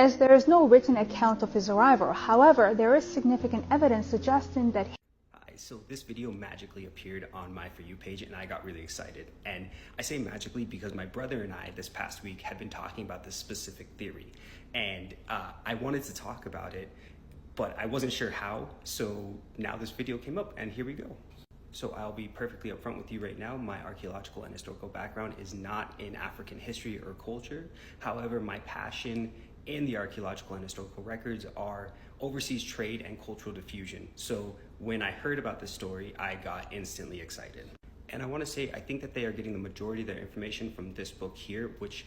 says there is no written account of his arrival. However, there is significant evidence suggesting that So this video magically appeared on my For You page and I got really excited. And I say magically because my brother and I this past week had been talking about this specific theory. And I wanted to talk about it, but I wasn't sure how. So now this video came up and here we go. So I'll be perfectly upfront with you right now. My archaeological and historical background is not in African history or culture. However, my passion in the archaeological and historical records are overseas trade and cultural diffusion. So when I heard about this story, I got instantly excited. And I want to say, I think that they are getting the majority of their information from this book here, which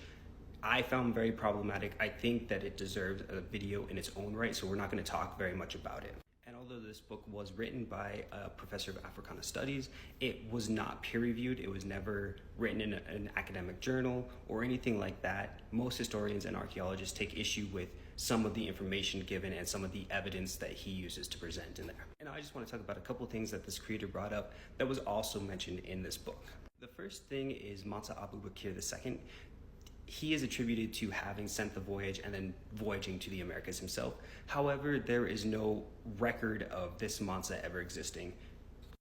I found very problematic. I think that it deserves a video in its own right, so we're not going to talk very much about it. And although this book was written by a professor of Africana Studies, it was not peer-reviewed. It was never written in an academic journal or anything like that. Most historians and archaeologists take issue with some of the information given and some of the evidence that he uses to present in there. And I just want to talk about a couple of things that this creator brought up that was also mentioned in this book. The first thing is Mansa Abu Bakr II. He is attributed to having sent the voyage and then voyaging to the Americas himself. However, there is no record of this Mansa ever existing.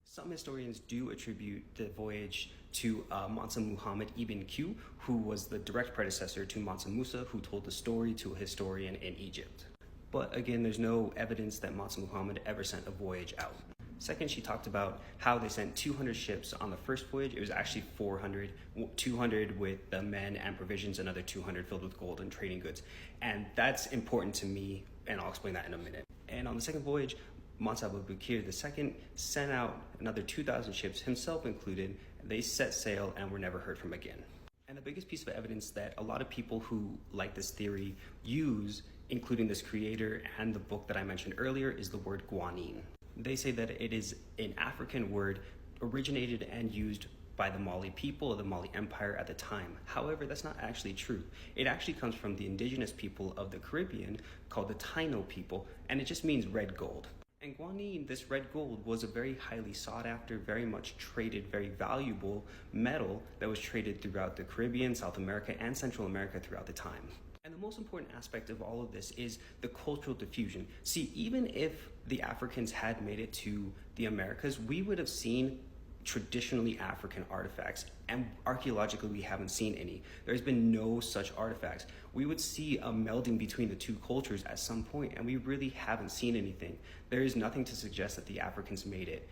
Some historians do attribute the voyage to Mansa Muhammad ibn Q, who was the direct predecessor to Mansa Musa, who told the story to a historian in Egypt. But again, there's no evidence that Mansa Muhammad ever sent a voyage out. Second, she talked about how they sent 200 ships on the first voyage. It was actually 400, 200 with the men and provisions, another 200 filled with gold and trading goods. And that's important to me, and I'll explain that in a minute. And on the second voyage, Mansa Abu Bakr II sent out another 2,000 ships, himself included. They set sail and were never heard from again. And the biggest piece of evidence that a lot of people who like this theory use, including this creator and the book that I mentioned earlier, is the word guanine. They say that it is an African word originated and used by the Mali people or the Mali Empire at the time. However, that's not actually true. It actually comes from the indigenous people of the Caribbean called the Taino people, and it just means red gold. And guanine, this red gold, was a very highly sought after, very much traded, very valuable metal that was traded throughout the Caribbean, South America, and Central America throughout the time. And the most important aspect of all of this is the cultural diffusion. See, even if the Africans had made it to the Americas, we would have seen traditionally African artifacts, and archaeologically we haven't seen any. There's been no such artifacts. We would see a melding between the two cultures at some point, and we really haven't seen anything. There is nothing to suggest that the Africans made it.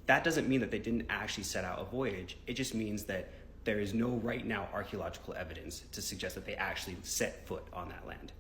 That doesn't mean that they didn't actually set out a voyage. It just means that there is no right now archaeological evidence to suggest that they actually set foot on that land.